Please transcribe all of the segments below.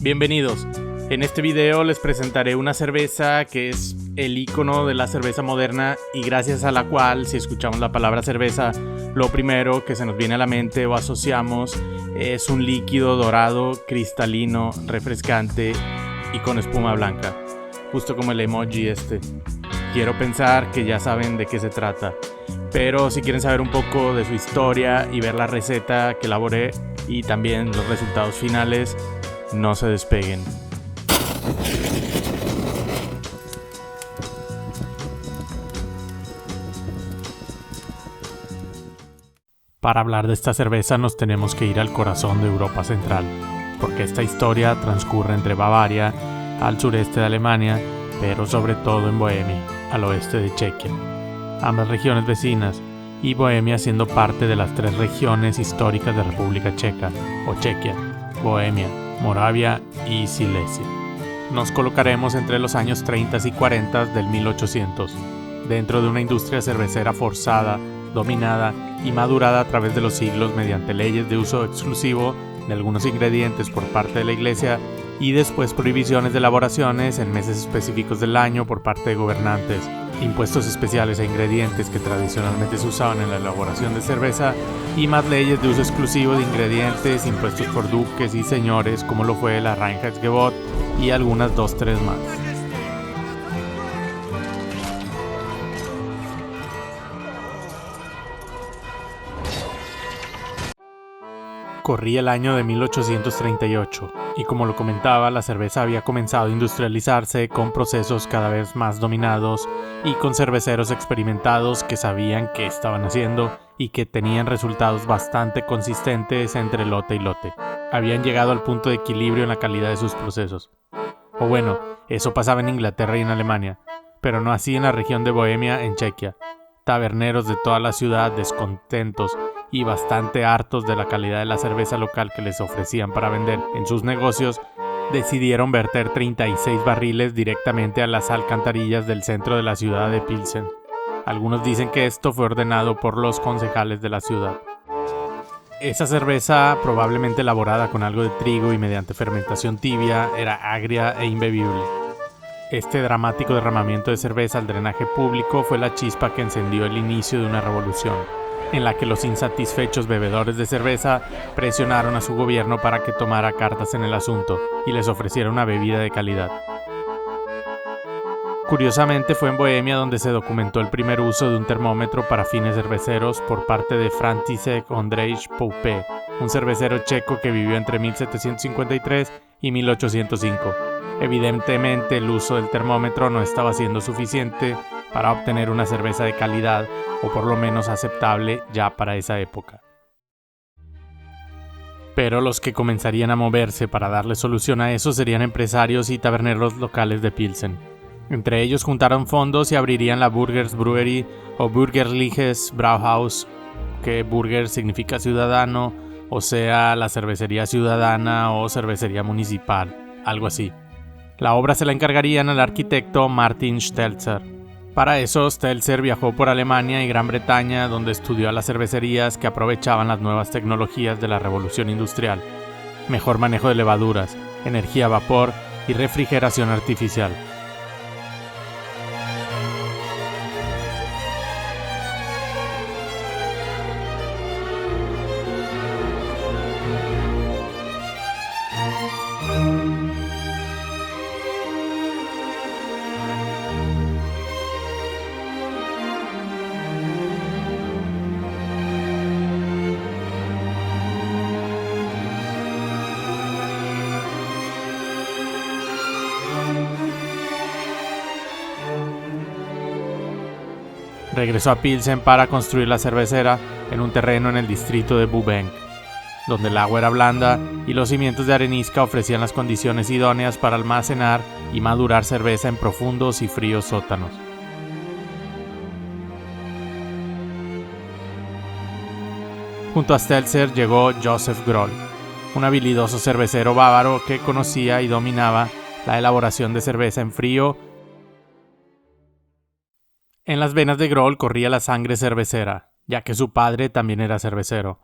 Bienvenidos. En este video les presentaré una cerveza que es el icono de la cerveza moderna y gracias a la cual, si escuchamos la palabra cerveza, lo primero que se nos viene a la mente o asociamos es un líquido dorado, cristalino, refrescante y con espuma blanca, justo como el emoji este. Quiero pensar que ya saben de qué se trata, pero si quieren saber un poco de su historia y ver la receta que elaboré y también los resultados finales, no se despeguen. Para hablar de esta cerveza nos tenemos que ir al corazón de Europa Central, porque esta historia transcurre entre Bavaria, al sureste de Alemania, pero sobre todo en Bohemia, al oeste de Chequia, ambas regiones vecinas, y Bohemia siendo parte de las tres regiones históricas de República Checa, o Chequia, Bohemia, Moravia y Silesia. Nos colocaremos entre los años 30 y 40 del 1800, dentro de una industria cervecera forzada, dominada y madurada a través de los siglos mediante leyes de uso exclusivo de algunos ingredientes por parte de la Iglesia y después prohibiciones de elaboraciones en meses específicos del año por parte de gobernantes, impuestos especiales a ingredientes que tradicionalmente se usaban en la elaboración de cerveza y más leyes de uso exclusivo de ingredientes impuestos por duques y señores como lo fue la Reinheitsgebot y algunas 2-3 más. Corría el año de 1838 y como lo comentaba, la cerveza había comenzado a industrializarse con procesos cada vez más dominados y con cerveceros experimentados que sabían qué estaban haciendo y que tenían resultados bastante consistentes entre lote y lote. Habían llegado al punto de equilibrio en la calidad de sus procesos. O bueno, eso pasaba en Inglaterra y en Alemania, pero no así en la región de Bohemia, en Chequia. Taberneros de toda la ciudad, descontentos y bastante hartos de la calidad de la cerveza local que les ofrecían para vender en sus negocios, decidieron verter 36 barriles directamente a las alcantarillas del centro de la ciudad de Pilsen. Algunos dicen que esto fue ordenado por los concejales de la ciudad. Esa cerveza, probablemente elaborada con algo de trigo y mediante fermentación tibia, era agria e imbebible. Este dramático derramamiento de cerveza al drenaje público fue la chispa que encendió el inicio de una revolución, en la que los insatisfechos bebedores de cerveza presionaron a su gobierno para que tomara cartas en el asunto y les ofreciera una bebida de calidad. Curiosamente fue en Bohemia donde se documentó el primer uso de un termómetro para fines cerveceros por parte de František Ondřejič Poupě, un cervecero checo que vivió entre 1753 y 1805. Evidentemente el uso del termómetro no estaba siendo suficiente para obtener una cerveza de calidad o por lo menos aceptable ya para esa época. Pero los que comenzarían a moverse para darle solución a eso serían empresarios y taberneros locales de Pilsen. Entre ellos juntaron fondos y abrirían la Bürgers Brewery o Bürgerliches Brauhaus, que Bürger significa ciudadano, o sea, la cervecería ciudadana o cervecería municipal, algo así. La obra se la encargarían al arquitecto Martin Stelzer. Para eso, Stelzer viajó por Alemania y Gran Bretaña, donde estudió a las cervecerías que aprovechaban las nuevas tecnologías de la revolución industrial, mejor manejo de levaduras, energía a vapor y refrigeración artificial. Regresó a Pilsen para construir la cervecera en un terreno en el distrito de Bubenk, donde el agua era blanda y los cimientos de arenisca ofrecían las condiciones idóneas para almacenar y madurar cerveza en profundos y fríos sótanos. Junto a Stelzer llegó Josef Groll, un habilidoso cervecero bávaro que conocía y dominaba la elaboración de cerveza en frío. En las venas de Groll corría la sangre cervecera, ya que su padre también era cervecero,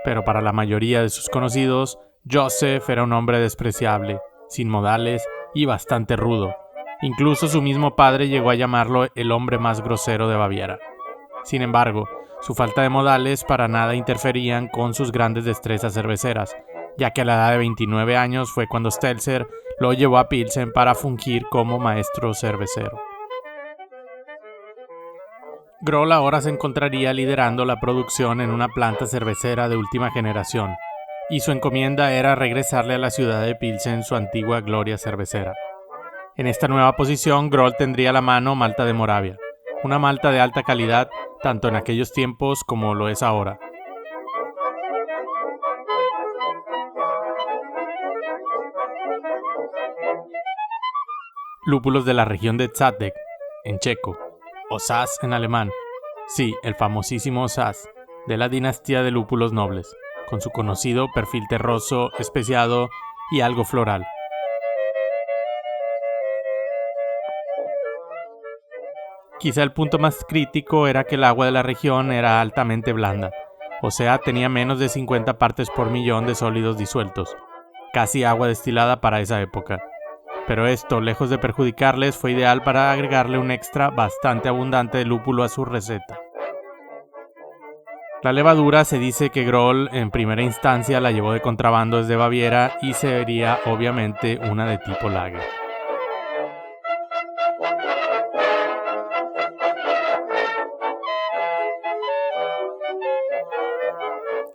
pero para la mayoría de sus conocidos, Josef era un hombre despreciable, sin modales y bastante rudo. Incluso su mismo padre llegó a llamarlo el hombre más grosero de Baviera. Sin embargo, su falta de modales para nada interferían con sus grandes destrezas cerveceras, ya que a la edad de 29 años fue cuando Stelzer lo llevó a Pilsen para fungir como maestro cervecero. Groll ahora se encontraría liderando la producción en una planta cervecera de última generación, y su encomienda era regresarle a la ciudad de Pilsen su antigua gloria cervecera. En esta nueva posición, Groll tendría a la mano malta de Moravia, una malta de alta calidad tanto en aquellos tiempos como lo es ahora. Lúpulos de la región de Žatec, en checo, o Saaz en alemán. Sí, el famosísimo Saaz, de la dinastía de lúpulos nobles, con su conocido perfil terroso, especiado y algo floral. Quizá el punto más crítico era que el agua de la región era altamente blanda, o sea, tenía menos de 50 partes por millón de sólidos disueltos, casi agua destilada para esa época. Pero esto, lejos de perjudicarles, fue ideal para agregarle un extra bastante abundante de lúpulo a su receta. La levadura se dice que Groll en primera instancia la llevó de contrabando desde Baviera y sería obviamente una de tipo lager.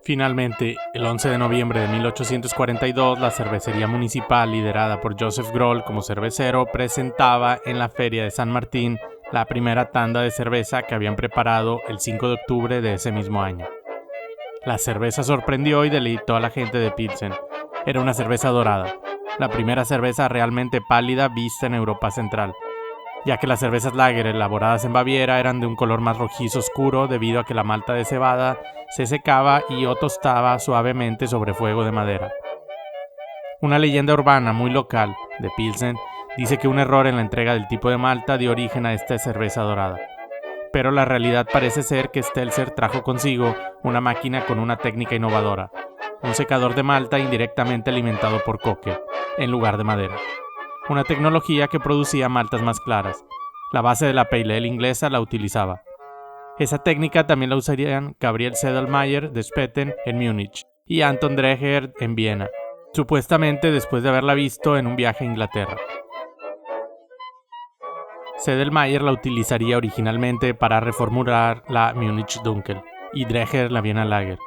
Finalmente, el 11 de noviembre de 1842, la cervecería municipal, liderada por Josef Groll como cervecero, presentaba en la Feria de San Martín la primera tanda de cerveza que habían preparado el 5 de octubre de ese mismo año. La cerveza sorprendió y deleitó a la gente de Pilsen. Era una cerveza dorada, la primera cerveza realmente pálida vista en Europa Central, ya que las cervezas lager elaboradas en Baviera eran de un color más rojizo oscuro debido a que la malta de cebada se secaba y o tostaba suavemente sobre fuego de madera. Una leyenda urbana muy local de Pilsen dice que un error en la entrega del tipo de malta dio origen a esta cerveza dorada. Pero la realidad parece ser que Stelzer trajo consigo una máquina con una técnica innovadora, un secador de malta indirectamente alimentado por coque, en lugar de madera. Una tecnología que producía maltas más claras. La base de la Pale Ale inglesa la utilizaba. Esa técnica también la usarían Gabriel Sedlmayr de Spaten en Múnich y Anton Dreher en Viena, supuestamente después de haberla visto en un viaje a Inglaterra. Sedlmayr la utilizaría originalmente para reformular la Munich Dunkel y Dreher la Viena Lager.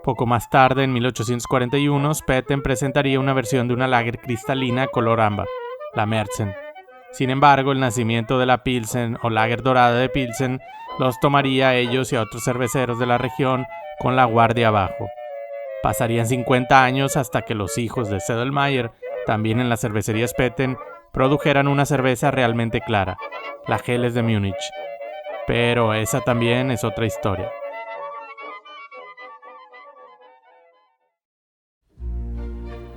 Poco más tarde, en 1841, Spaten presentaría una versión de una lager cristalina color ámbar, la Märzen. Sin embargo, el nacimiento de la Pilsen o lager dorada de Pilsen los tomaría a ellos y a otros cerveceros de la región con la guardia abajo. Pasarían 50 años hasta que los hijos de Sedlmayr, también en la cervecería Spaten, produjeran una cerveza realmente clara, la Helles de Múnich. Pero esa también es otra historia.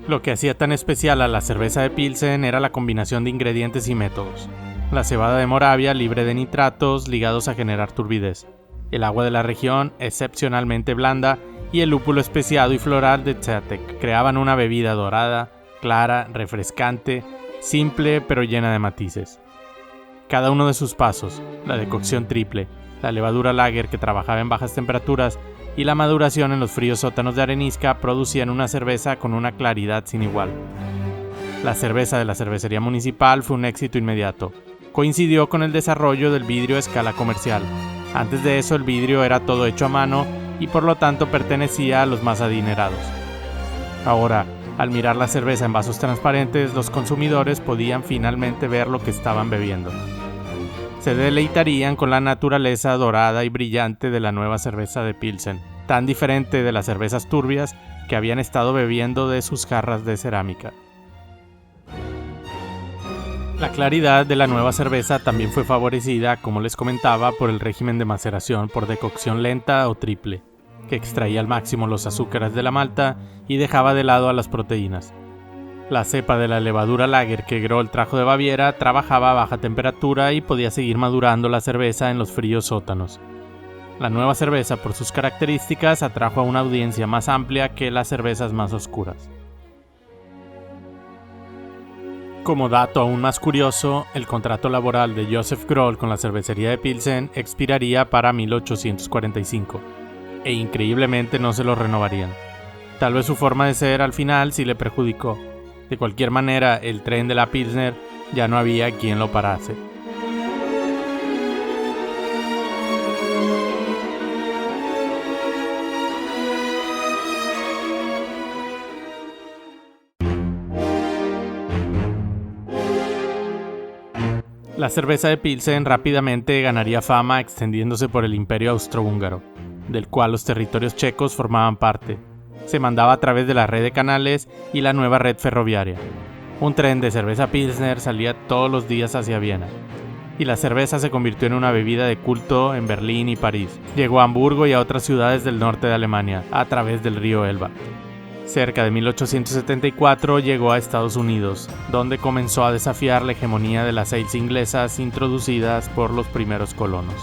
Lo que hacía tan especial a la cerveza de Pilsen era la combinación de ingredientes y métodos. La cebada de Moravia libre de nitratos ligados a generar turbidez, el agua de la región excepcionalmente blanda y el lúpulo especiado y floral de Žatec creaban una bebida dorada, clara, refrescante, simple pero llena de matices. Cada uno de sus pasos, la decocción triple, la levadura lager que trabajaba en bajas temperaturas y la maduración en los fríos sótanos de arenisca producían una cerveza con una claridad sin igual. La cerveza de la cervecería municipal fue un éxito inmediato. Coincidió con el desarrollo del vidrio a escala comercial. Antes de eso el vidrio era todo hecho a mano y por lo tanto pertenecía a los más adinerados. Ahora, al mirar la cerveza en vasos transparentes, los consumidores podían finalmente ver lo que estaban bebiendo. Se deleitarían con la naturaleza dorada y brillante de la nueva cerveza de Pilsen, tan diferente de las cervezas turbias que habían estado bebiendo de sus jarras de cerámica. La claridad de la nueva cerveza también fue favorecida, como les comentaba, por el régimen de maceración por decocción lenta o triple, que extraía al máximo los azúcares de la malta y dejaba de lado a las proteínas. La cepa de la levadura lager que Groll trajo de Baviera trabajaba a baja temperatura y podía seguir madurando la cerveza en los fríos sótanos. La nueva cerveza, por sus características, atrajo a una audiencia más amplia que las cervezas más oscuras. Como dato aún más curioso, el contrato laboral de Josef Groll con la cervecería de Pilsen expiraría para 1845, e increíblemente no se lo renovarían. Tal vez su forma de ser al final sí le perjudicó. De cualquier manera, el tren de la Pilsner ya no había quien lo parase. La cerveza de Pilsen rápidamente ganaría fama extendiéndose por el Imperio Austrohúngaro, del cual los territorios checos formaban parte. Se mandaba a través de la red de canales y la nueva red ferroviaria. Un tren de cerveza Pilsner salía todos los días hacia Viena. Y la cerveza se convirtió en una bebida de culto en Berlín y París. Llegó a Hamburgo y a otras ciudades del norte de Alemania, a través del río Elba. Cerca de 1874 llegó a Estados Unidos, donde comenzó a desafiar la hegemonía de las ales inglesas introducidas por los primeros colonos.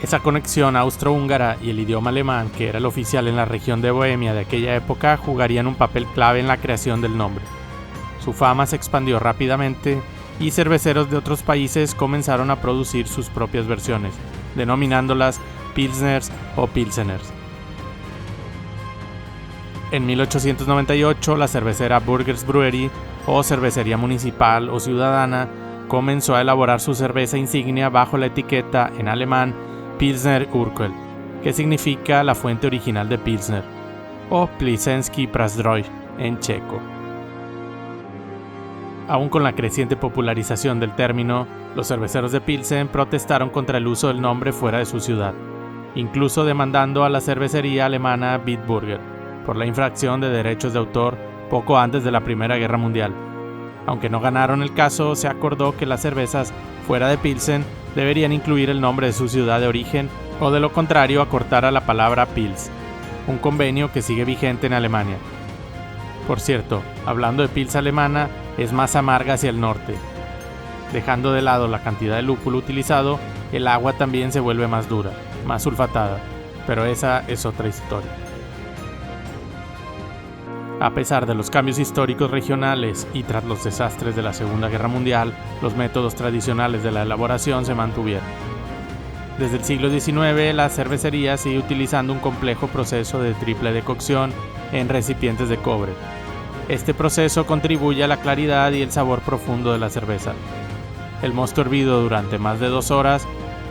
Esa conexión austrohúngara y el idioma alemán, que era el oficial en la región de Bohemia de aquella época, jugarían un papel clave en la creación del nombre. Su fama se expandió rápidamente y cerveceros de otros países comenzaron a producir sus propias versiones, denominándolas Pilsners o Pilseners. En 1898, la cervecera Burgers Brewery, o cervecería municipal o ciudadana, comenzó a elaborar su cerveza insignia bajo la etiqueta en alemán Pilsner Urquell, que significa la fuente original de Pilsner, o Plisenski Prazdroj en checo. Aún con la creciente popularización del término, los cerveceros de Pilsen protestaron contra el uso del nombre fuera de su ciudad, incluso demandando a la cervecería alemana Bitburger por la infracción de derechos de autor poco antes de la Primera Guerra Mundial. Aunque no ganaron el caso, se acordó que las cervezas fuera de Pilsen deberían incluir el nombre de su ciudad de origen o de lo contrario acortar a la palabra Pils, un convenio que sigue vigente en Alemania. Por cierto, hablando de Pils alemana, es más amarga hacia el norte. Dejando de lado la cantidad de lúpulo utilizado, el agua también se vuelve más dura, más sulfatada, pero esa es otra historia. A pesar de los cambios históricos regionales y tras los desastres de la Segunda Guerra Mundial, los métodos tradicionales de la elaboración se mantuvieron. Desde el siglo XIX, la cervecería sigue utilizando un complejo proceso de triple decocción en recipientes de cobre. Este proceso contribuye a la claridad y el sabor profundo de la cerveza. El mosto hervido durante más de 2 horas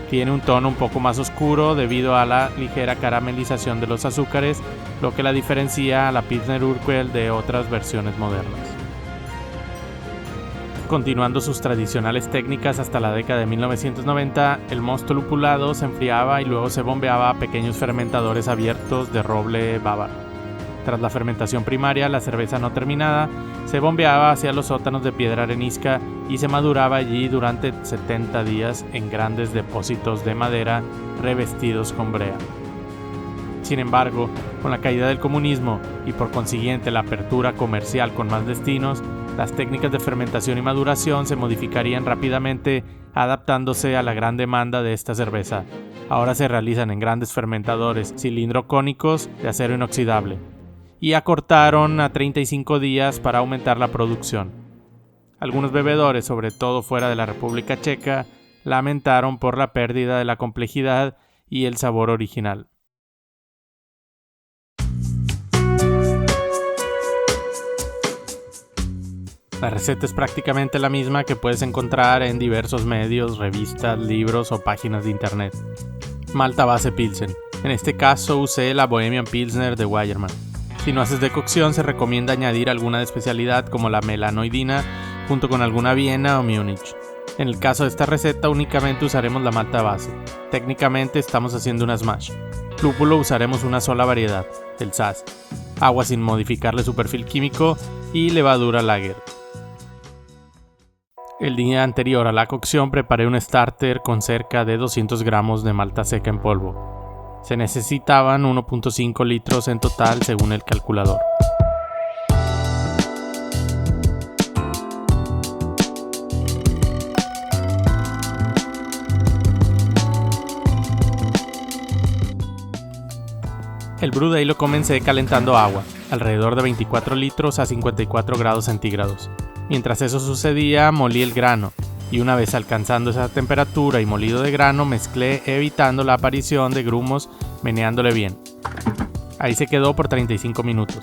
tiene un tono un poco más oscuro debido a la ligera caramelización de los azúcares, lo que la diferencia a la Pilsner Urquell de otras versiones modernas. Continuando sus tradicionales técnicas hasta la década de 1990, el mosto lupulado se enfriaba y luego se bombeaba a pequeños fermentadores abiertos de roble bávaro. Tras la fermentación primaria, la cerveza no terminada se bombeaba hacia los sótanos de piedra arenisca y se maduraba allí durante 70 días en grandes depósitos de madera revestidos con brea. Sin embargo, con la caída del comunismo y por consiguiente la apertura comercial con más destinos, las técnicas de fermentación y maduración se modificarían rápidamente adaptándose a la gran demanda de esta cerveza. Ahora se realizan en grandes fermentadores cilindro-cónicos de acero inoxidable y acortaron a 35 días para aumentar la producción. Algunos bebedores, sobre todo fuera de la República Checa, lamentaron por la pérdida de la complejidad y el sabor original. La receta es prácticamente la misma que puedes encontrar en diversos medios, revistas, libros o páginas de internet. Malta base Pilsen. En este caso usé la Bohemian Pilsner de Weyermann. Si no haces decocción, se recomienda añadir alguna de especialidad como la melanoidina junto con alguna Viena o Múnich. En el caso de esta receta únicamente usaremos la malta base. Técnicamente estamos haciendo una smash. Lúpulo usaremos una sola variedad, el Saaz. Agua sin modificarle su perfil químico y levadura lager. El día anterior a la cocción preparé un starter con cerca de 200 gramos de malta seca en polvo. Se necesitaban 1.5 litros en total según el calculador. El brew day lo comencé calentando agua, alrededor de 24 litros a 54 grados centígrados. Mientras eso sucedía, molí el grano, y una vez alcanzando esa temperatura y molido de grano, mezclé evitando la aparición de grumos, meneándole bien. Ahí se quedó por 35 minutos.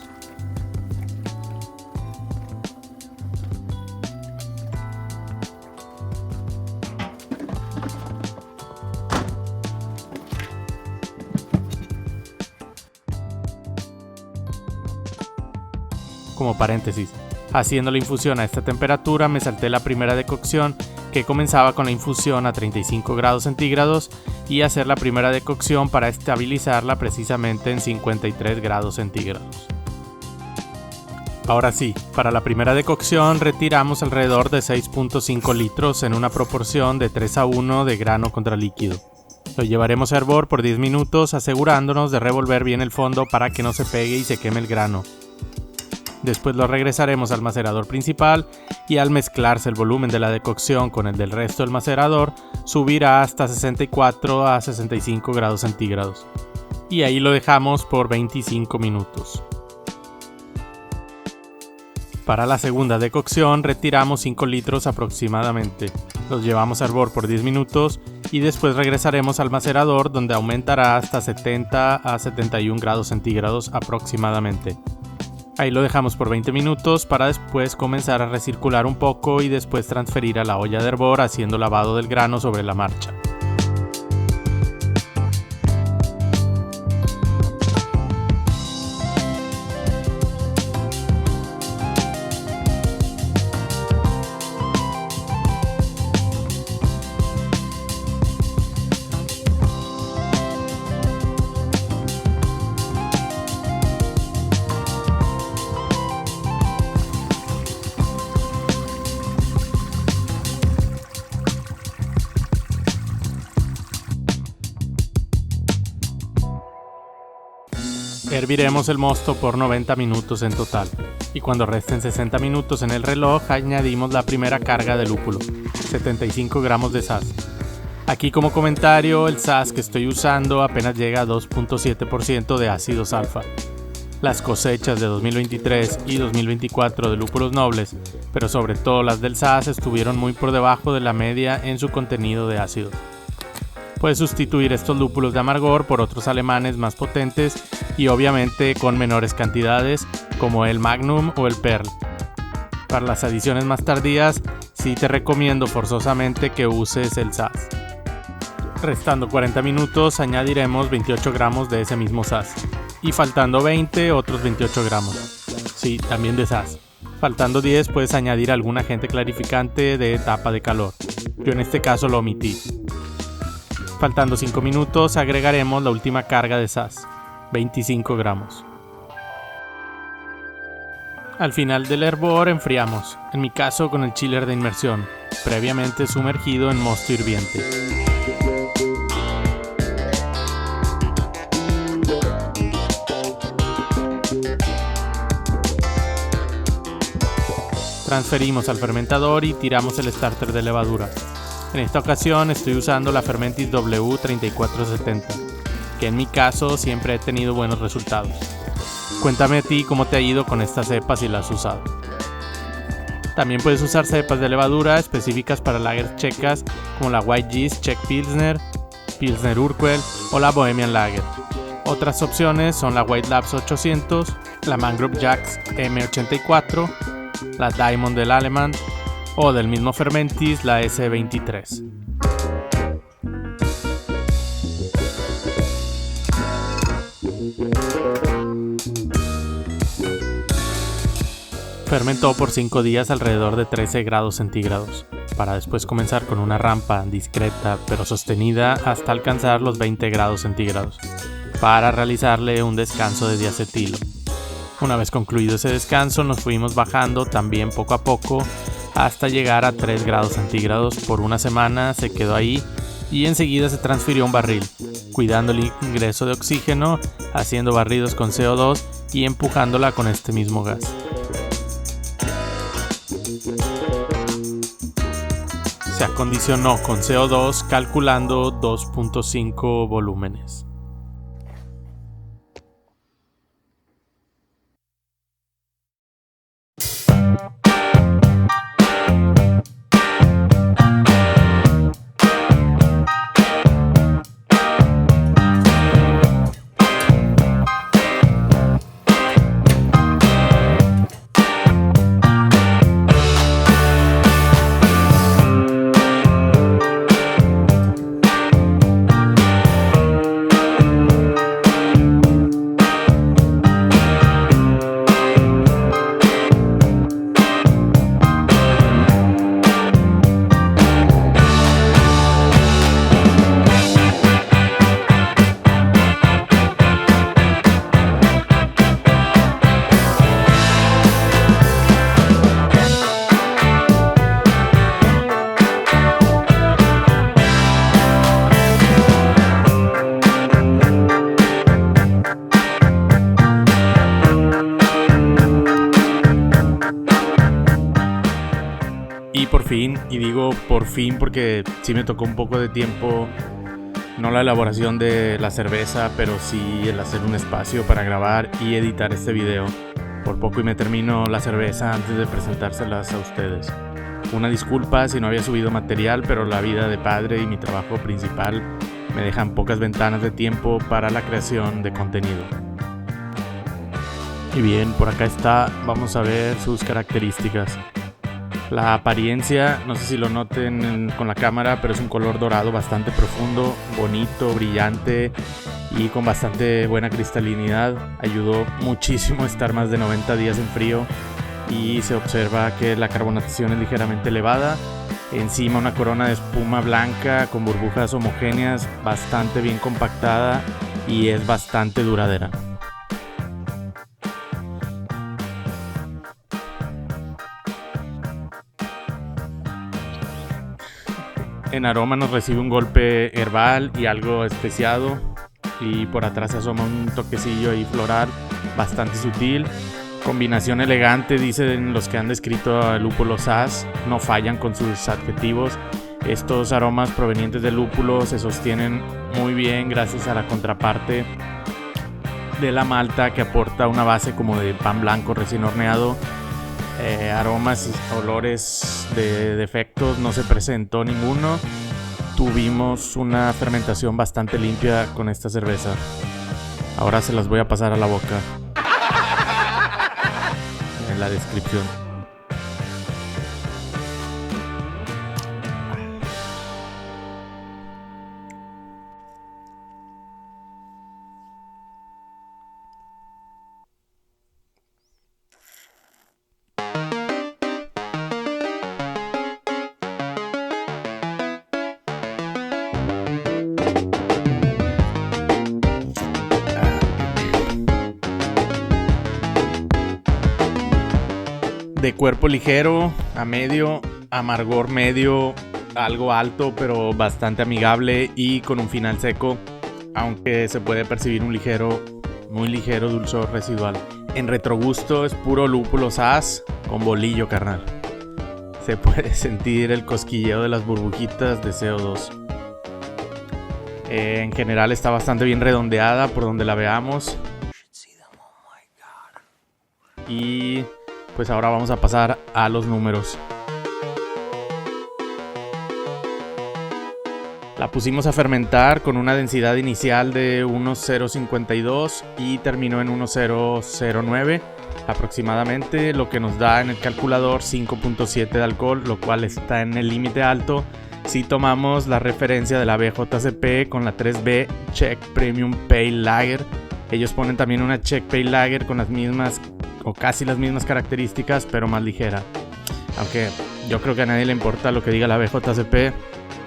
Como paréntesis, haciendo la infusión a esta temperatura me salté la primera decocción, que comenzaba con la infusión a 35 grados centígrados y hacer la primera decocción para estabilizarla precisamente en 53 grados centígrados. Ahora sí, para la primera decocción retiramos alrededor de 6.5 litros en una proporción de 3:1 de grano contra líquido. Lo llevaremos a hervor por 10 minutos asegurándonos de revolver bien el fondo para que no se pegue y se queme el grano. Después lo regresaremos al macerador principal y al mezclarse el volumen de la decocción con el del resto del macerador, subirá hasta 64 a 65 grados centígrados. Y ahí lo dejamos por 25 minutos. Para la segunda decocción retiramos 5 litros aproximadamente. Los llevamos a hervor por 10 minutos y después regresaremos al macerador donde aumentará hasta 70 a 71 grados centígrados aproximadamente. Ahí lo dejamos por 20 minutos para después comenzar a recircular un poco y después transferir a la olla de hervor haciendo lavado del grano sobre la marcha. Herviremos el mosto por 90 minutos en total, y cuando resten 60 minutos en el reloj añadimos la primera carga de lúpulo, 75 gramos de saz. Aquí como comentario, el saz que estoy usando apenas llega a 2.7% de ácidos alfa. Las cosechas de 2023 y 2024 de lúpulos nobles, pero sobre todo las del saz, estuvieron muy por debajo de la media en su contenido de ácidos. Puedes sustituir estos lúpulos de amargor por otros alemanes más potentes y obviamente con menores cantidades como el Magnum o el Perl. Para las adiciones más tardías sí te recomiendo forzosamente que uses el saz. Restando 40 minutos añadiremos 28 gramos de ese mismo saz y faltando 20 otros 28 gramos. Sí, también de saz. Faltando 10 puedes añadir algún agente clarificante de etapa de calor. Yo en este caso lo omití. Faltando 5 minutos agregaremos la última carga de saz, 25 gramos. Al final del hervor enfriamos, en mi caso con el chiller de inmersión, previamente sumergido en mosto hirviente. Transferimos al fermentador y tiramos el starter de levadura. En esta ocasión estoy usando la Fermentis W3470, que en mi caso siempre he tenido buenos resultados. Cuéntame a ti cómo te ha ido con estas cepas si las has usado. También puedes usar cepas de levadura específicas para lagers checas como la White Yeast Czech Pilsner, Pilsner Urquell o la Bohemian Lager. Otras opciones son la White Labs 800, la Mangrove Jacks M84, la Diamond del Alemán o del mismo Fermentis la S23. Fermentó por 5 días alrededor de 13 grados centígrados, para después comenzar con una rampa discreta pero sostenida hasta alcanzar los 20 grados centígrados, para realizarle un descanso de diacetilo. Una vez concluido ese descanso nos fuimos bajando también poco a poco hasta llegar a 3 grados centígrados. Por una semana se quedó ahí y enseguida se transfirió a un barril, cuidando el ingreso de oxígeno, haciendo barridos con CO2 y empujándola con este mismo gas. Se acondicionó con CO2 calculando 2.5 volúmenes. por fin, y digo por fin porque sí me tocó un poco de tiempo, no la elaboración de la cerveza, pero sí el hacer un espacio para grabar y editar este video. Por poco y me termino la cerveza antes de presentárselas a ustedes. Una disculpa si no había subido material, pero la vida de padre y mi trabajo principal me dejan pocas ventanas de tiempo para la creación de contenido. Y bien, por acá está, vamos a ver sus características. La apariencia, no sé si lo noten con la cámara, pero es un color dorado bastante profundo, bonito, brillante y con bastante buena cristalinidad. Ayudó muchísimo a estar más de 90 días en frío y se observa que la carbonatación es ligeramente elevada. Encima una corona de espuma blanca con burbujas homogéneas, bastante bien compactada y es bastante duradera. En aroma nos recibe un golpe herbal y algo especiado, y por atrás se asoma un toquecillo ahí floral bastante sutil. Combinación elegante, dicen los que han descrito el lúpulo Saaz, no fallan con sus adjetivos. Estos aromas provenientes del lúpulo se sostienen muy bien gracias a la contraparte de la malta, que aporta una base como de pan blanco recién horneado. Aromas y olores de defectos no se presentó ninguno. Tuvimos una fermentación bastante limpia con esta cerveza. Ahora se las voy a pasar a la boca en la descripción. De cuerpo ligero a medio, amargor medio, algo alto pero bastante amigable y con un final seco, aunque se puede percibir un ligero, muy ligero dulzor residual. En retrogusto es puro lúpulo Saaz con bolillo, carnal. Se puede sentir el cosquilleo de las burbujitas de CO2. En general está bastante bien redondeada por donde la veamos. Y pues ahora vamos a pasar a los números. La pusimos a fermentar con una densidad inicial de 1,052 y terminó en 1,009 aproximadamente, lo que nos da en el calculador 5.7 de alcohol, lo cual está en el límite alto si tomamos la referencia de la BJCP con la 3B Czech Premium Pale Lager. Ellos ponen también una Czech Pale Lager con las mismas o casi las mismas características, pero más ligera. Aunque yo creo que a nadie le importa lo que diga la BJCP,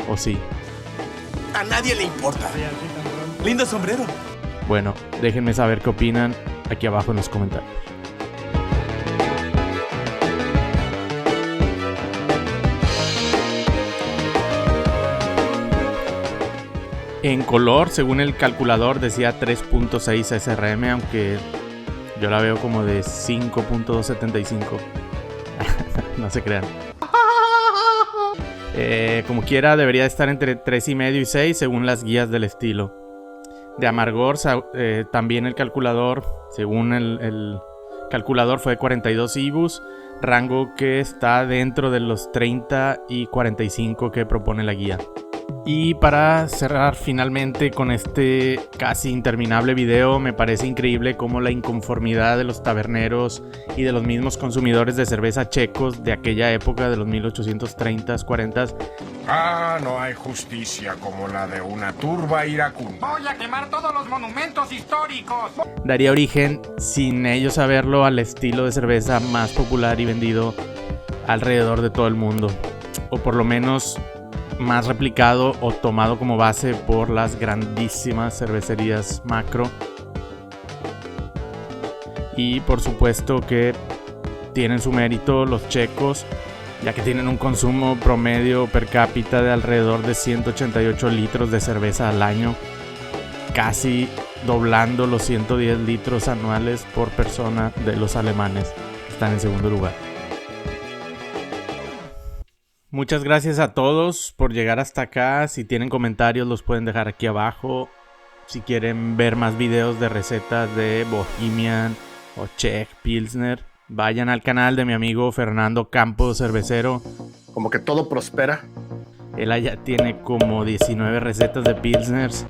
¿o sí? A nadie le importa. Lindo sombrero. Bueno, déjenme saber qué opinan aquí abajo en los comentarios. En color, según el calculador, decía 3.6 SRM, aunque yo la veo como de 5.275. No se crean. Como quiera, debería estar entre 3,5 y 6 según las guías del estilo. De amargor, también el calculador, según el calculador, fue 42 IBUs, rango que está dentro de los 30 y 45 que propone la guía. Y para cerrar finalmente con este casi interminable video, me parece increíble cómo la inconformidad de los taberneros y de los mismos consumidores de cerveza checos de aquella época de los 1830s, 40s. No hay justicia como la de una turba iracunda. Voy a quemar todos los monumentos históricos. Daría origen, sin ellos saberlo, al estilo de cerveza más popular y vendido alrededor de todo el mundo. O por lo menos más replicado o tomado como base por las grandísimas cervecerías macro. Y por supuesto que tienen su mérito los checos, ya que tienen un consumo promedio per cápita de alrededor de 188 litros de cerveza al año, casi doblando los 110 litros anuales por persona de los alemanes, que están en segundo lugar. Muchas gracias a todos por llegar hasta acá. Si tienen comentarios los pueden dejar aquí abajo. Si quieren ver más videos de recetas de Bohemian o Czech Pilsner, vayan al canal de mi amigo Fernando Campos Cervecero. Como que todo prospera. Él allá tiene como 19 recetas de Pilsners.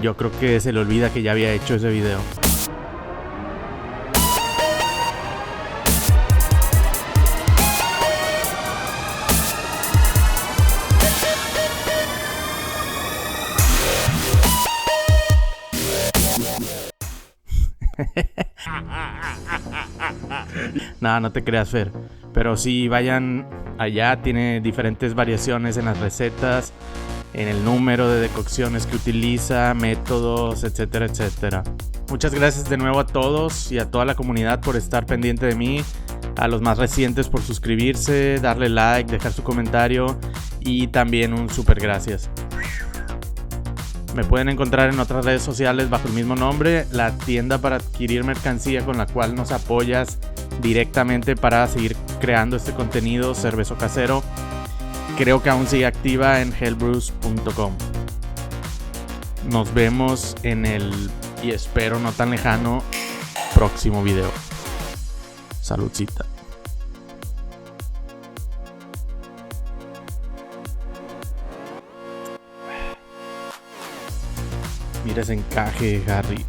Yo creo que se le olvida que ya había hecho ese video. No te creas, Fer. Pero sí, vayan allá, tiene diferentes variaciones en las recetas, en el número de decocciones que utiliza, métodos, etcétera, etcétera. Muchas gracias de nuevo a todos y a toda la comunidad por estar pendiente de mí, a los más recientes por suscribirse, darle like, dejar su comentario y también un súper gracias. Me pueden encontrar en otras redes sociales bajo el mismo nombre, la tienda para adquirir mercancía con la cual nos apoyas directamente para seguir creando este contenido, Cervezo Casero. Creo que aún sigue activa en hellbrews.com. Nos vemos en el, y espero no tan lejano, próximo video. Saludcita. Mira ese encaje, Harry.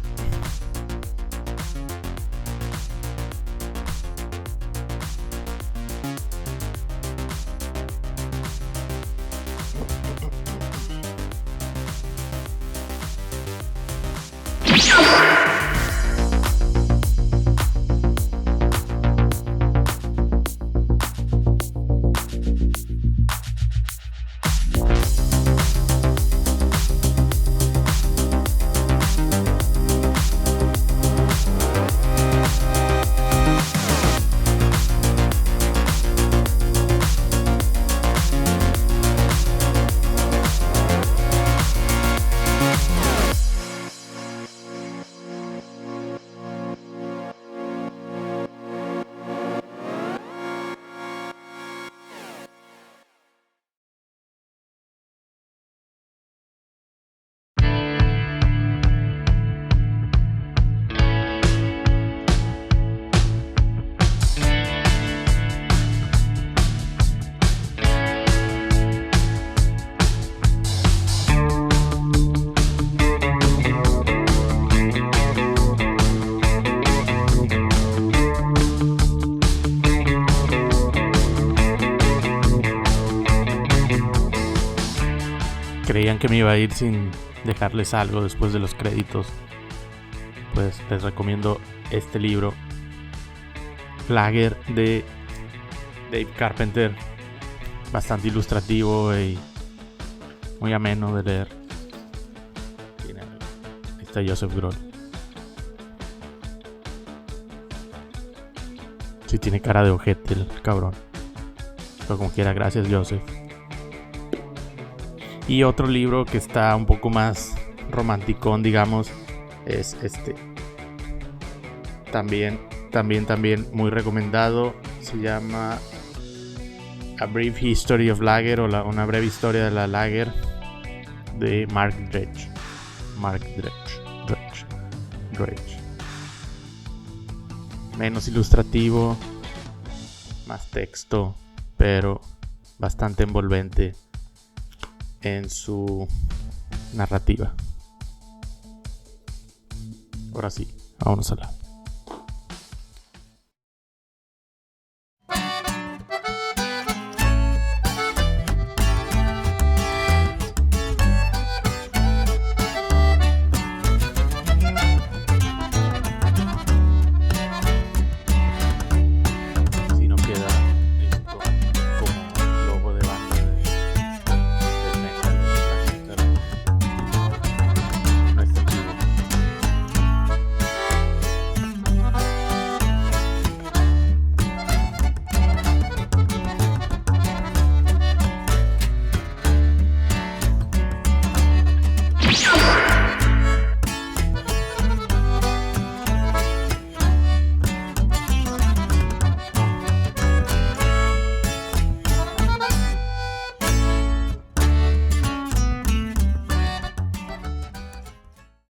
Creían que me iba a ir sin dejarles algo después de los créditos. Pues les recomiendo este libro, Lager, de Dave Carpenter. Bastante ilustrativo y muy ameno de leer. Ahí está Joseph Grohl. Sí, tiene cara de ojete el cabrón. Pero como quiera, gracias Joseph. Y otro libro que está un poco más romanticón, digamos, es este. También muy recomendado. Se llama A Brief History of Lager, o una breve historia de la Lager, de Mark Dredge. Menos ilustrativo, más texto, pero bastante envolvente en su narrativa. Ahora sí, vámonos a la